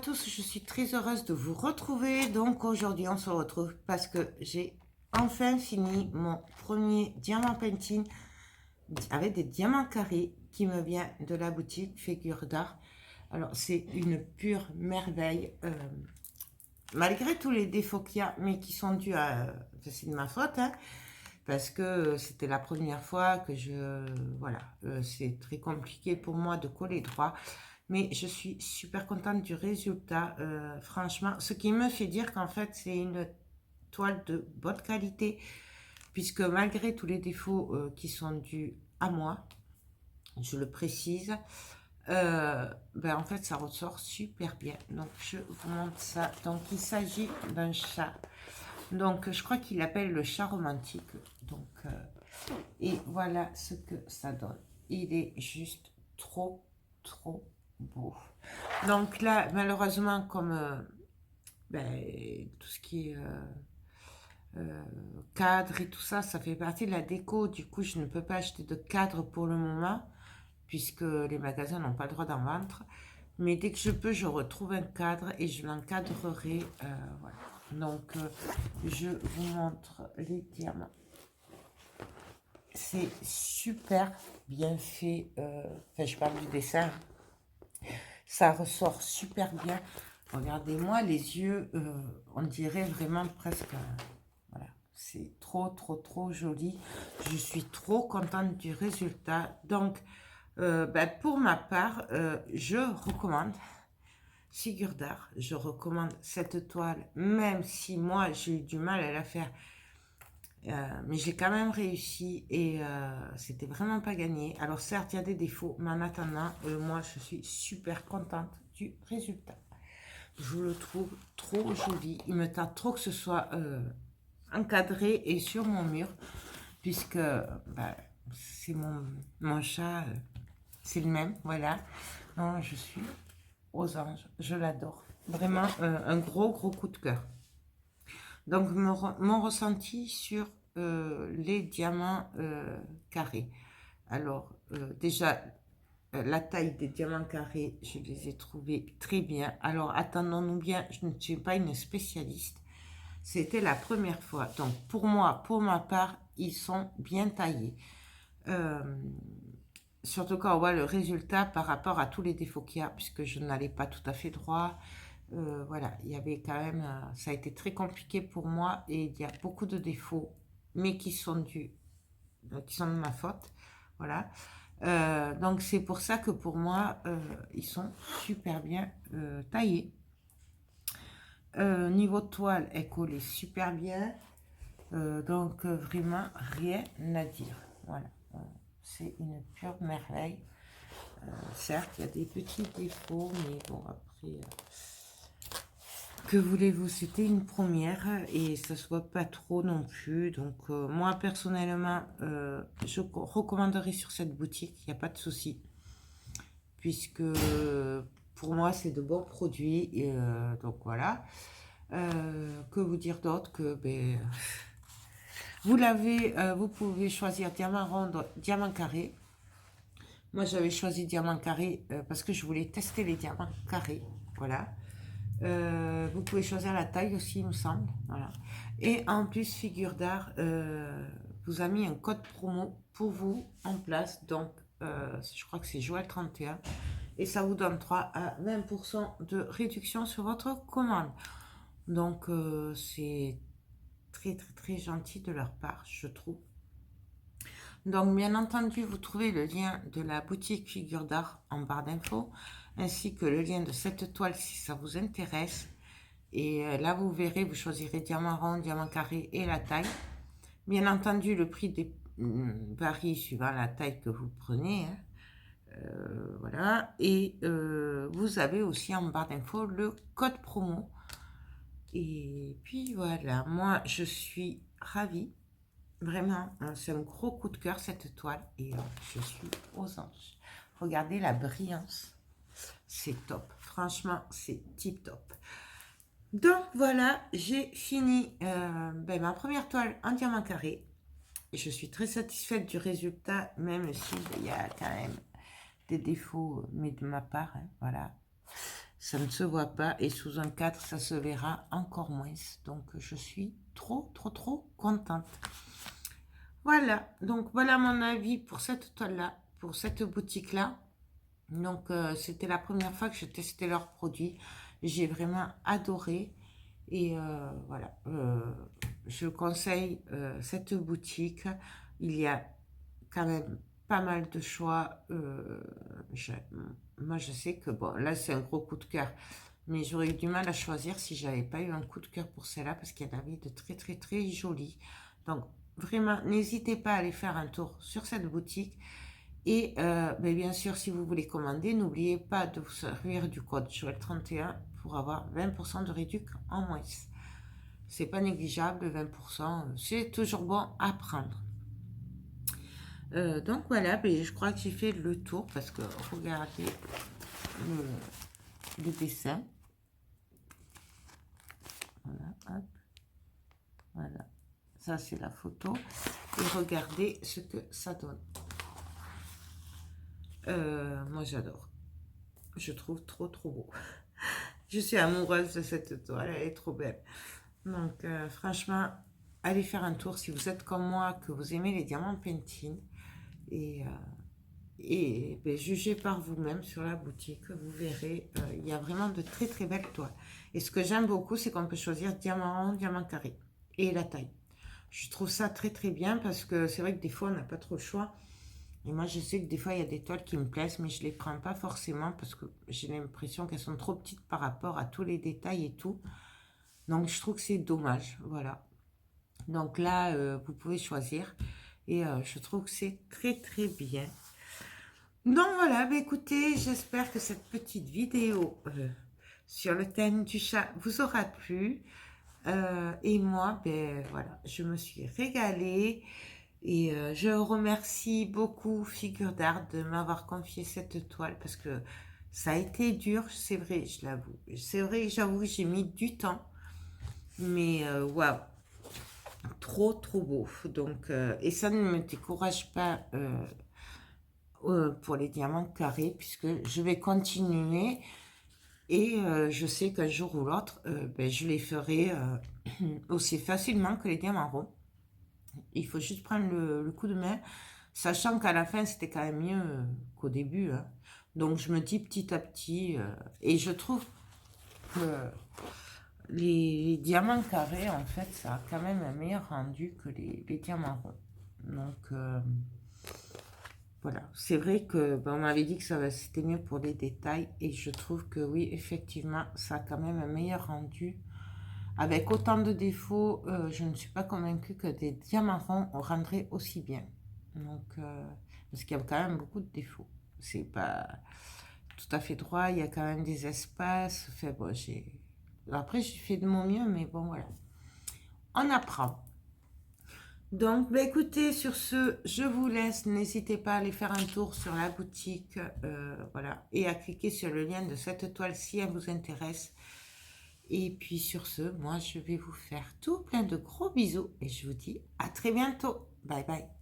tous, je suis très heureuse de vous retrouver. Donc aujourd'hui, on se retrouve parce que j'ai enfin fini mon premier diamant painting avec des diamants carrés qui me vient de la boutique Figure d'Art. Alors c'est une pure merveille, malgré tous les défauts qu'il y a, mais qui sont dus à... c'est de ma faute, hein, parce que c'était la première fois que voilà, c'est très compliqué pour moi de coller droit. Mais je suis super contente du résultat, franchement. Ce qui me fait dire qu'en fait, c'est une toile de bonne qualité, puisque malgré tous les défauts qui sont dus à moi, je le précise, en fait, ça ressort super bien. Donc, je vous montre ça. Donc, il s'agit d'un chat. Donc, je crois qu'il l'appelle le chat romantique. Donc, et voilà ce que ça donne. Il est juste trop, trop beau. Donc là, malheureusement, comme tout ce qui est cadre et tout ça, ça fait partie de la déco. Du coup, je ne peux pas acheter de cadre pour le moment, puisque les magasins n'ont pas le droit d'en vendre. Mais dès que je peux, je retrouve un cadre et je l'encadrerai. Voilà. Donc, je vous montre les diamants. C'est super bien fait. Enfin, je parle du dessin. Ça ressort super bien. Regardez-moi les yeux, on dirait vraiment presque... voilà, c'est trop, trop, trop joli. Je suis trop contente du résultat. Donc, pour ma part, je recommande Figure d'Art. Je recommande cette toile, même si moi, j'ai eu du mal à la faire. Mais j'ai quand même réussi et c'était vraiment pas gagné. Alors certes, il y a des défauts, mais en attendant, moi, je suis super contente du résultat. Je le trouve trop joli. Il me tarde trop que ce soit encadré et sur mon mur, puisque c'est mon chat, c'est le même, voilà. Non, je suis aux anges, je l'adore. Vraiment un gros, gros coup de cœur. Donc, mon ressenti sur les diamants carrés. Alors, déjà, la taille des diamants carrés, je les ai trouvés très bien. Alors, attendons-nous bien, je ne suis pas une spécialiste. C'était la première fois. Donc, pour moi, pour ma part, ils sont bien taillés. Surtout quand on voit le résultat par rapport à tous les défauts qu'il y a, puisque je n'allais pas tout à fait droit. Voilà, il y avait quand même... ça a été très compliqué pour moi et il y a beaucoup de défauts, mais qui sont qui sont de ma faute. Voilà. Donc c'est pour ça que pour moi, ils sont super bien taillés. Niveau toile, elle collait super bien. Donc vraiment rien à dire. Voilà. C'est une pure merveille. Certes, il y a des petits défauts, mais bon, après... que voulez-vous, c'était une première et ça se voit pas trop non plus. Donc moi personnellement, je recommanderais sur cette boutique, il n'y a pas de souci. Puisque pour moi c'est de bons produits. Et, donc voilà. Que vous dire d'autre que vous pouvez choisir diamant rond, diamant carré. Moi j'avais choisi diamant carré parce que je voulais tester les diamants carrés. Voilà. Vous pouvez choisir la taille aussi, il me semble. Voilà. Et en plus, Figure d'Art vous a mis un code promo pour vous en place. Donc, je crois que c'est Joël 31. Et ça vous donne 3 à 20% de réduction sur votre commande. Donc, c'est très, très, très gentil de leur part, je trouve. Donc, bien entendu, vous trouvez le lien de la boutique Figure d'Art en barre d'infos, ainsi que le lien de cette toile si ça vous intéresse. Et là, vous verrez, vous choisirez diamant rond, diamant carré et la taille. Bien entendu, le prix varie suivant la taille que vous prenez. Hein. Voilà. Et vous avez aussi en barre d'infos le code promo. Et puis voilà, moi, je suis ravie. Vraiment, c'est un gros coup de cœur cette toile et je suis aux anges. Regardez la brillance, c'est top. Franchement, c'est tip top. Donc voilà, j'ai fini ma première toile en diamant carré. Et je suis très satisfaite du résultat, même s'il y a quand même des défauts, mais de ma part, hein, voilà. ça ne se voit pas, et sous un cadre, ça se verra encore moins. Donc, je suis trop contente. Voilà, donc voilà mon avis pour cette toile-là, pour cette boutique-là. Donc, c'était la première fois que je testais leurs produits. J'ai vraiment adoré. Et voilà, je conseille cette boutique. Il y a quand même pas mal de choix. Moi, je sais que, bon, là, c'est un gros coup de cœur. Mais j'aurais eu du mal à choisir si j'avais pas eu un coup de cœur pour celle-là, parce qu'il y en avait de très jolies. Donc, vraiment, n'hésitez pas à aller faire un tour sur cette boutique. Et ben bien sûr, si vous voulez commander, n'oubliez pas de vous servir du code Joël31 pour avoir 20% de réduction en moins. C'est pas négligeable, 20%, c'est toujours bon à prendre. Donc voilà, ben, je crois que j'ai fait le tour parce que regardez le dessin. Voilà, hop. Voilà, ça c'est la photo. Et regardez ce que ça donne. Moi j'adore. Je trouve trop beau. Je suis amoureuse de cette toile, elle est trop belle. Donc franchement, allez faire un tour si vous êtes comme moi, que vous aimez les diamants Pentine. Et ben, jugez par vous-même sur la boutique, vous verrez, il y a vraiment de très belles toiles. Et ce que j'aime beaucoup, c'est qu'on peut choisir diamant rond, diamant carré et la taille. Je trouve ça très bien parce que c'est vrai que des fois, on n'a pas trop le choix. Et moi, je sais que des fois, il y a des toiles qui me plaisent, mais je ne les prends pas forcément parce que j'ai l'impression qu'elles sont trop petites par rapport à tous les détails et tout. Donc, je trouve que c'est dommage, voilà. Donc là, vous pouvez choisir. Et je trouve que c'est très bien. Donc voilà, bah écoutez, j'espère que cette petite vidéo sur le thème du chat vous aura plu. Et moi, ben voilà, je me suis régalée. Et je remercie beaucoup Figure d'Art de m'avoir confié cette toile parce que ça a été dur, c'est vrai, je l'avoue. C'est vrai, j'avoue, j'ai mis du temps. Mais waouh, trop beau. Donc, et ça ne me décourage pas pour les diamants carrés puisque je vais continuer. Et je sais qu'un jour ou l'autre, ben, je les ferai aussi facilement que les diamants ronds. Il faut juste prendre le coup de main, sachant qu'à la fin, c'était quand même mieux qu'au début. Hein. Donc, je me dis petit à petit, et je trouve que les diamants carrés, en fait, ça a quand même un meilleur rendu que les diamants ronds. Donc, voilà. C'est vrai que ben, on m'avait dit que c'était mieux pour les détails, et je trouve que oui, effectivement, ça a quand même un meilleur rendu. Avec autant de défauts, je ne suis pas convaincue que des diamants ronds rendraient aussi bien. Donc, parce qu'il y a quand même beaucoup de défauts. C'est pas tout à fait droit, il y a quand même des espaces. Enfin, bon, après, j'ai fait de mon mieux, mais bon, voilà. On apprend. Donc, bah, écoutez, sur ce, je vous laisse. N'hésitez pas à aller faire un tour sur la boutique, voilà, et à cliquer sur le lien de cette toile si elle vous intéresse. Et puis sur ce, moi je vais vous faire tout plein de gros bisous et je vous dis à très bientôt. Bye bye.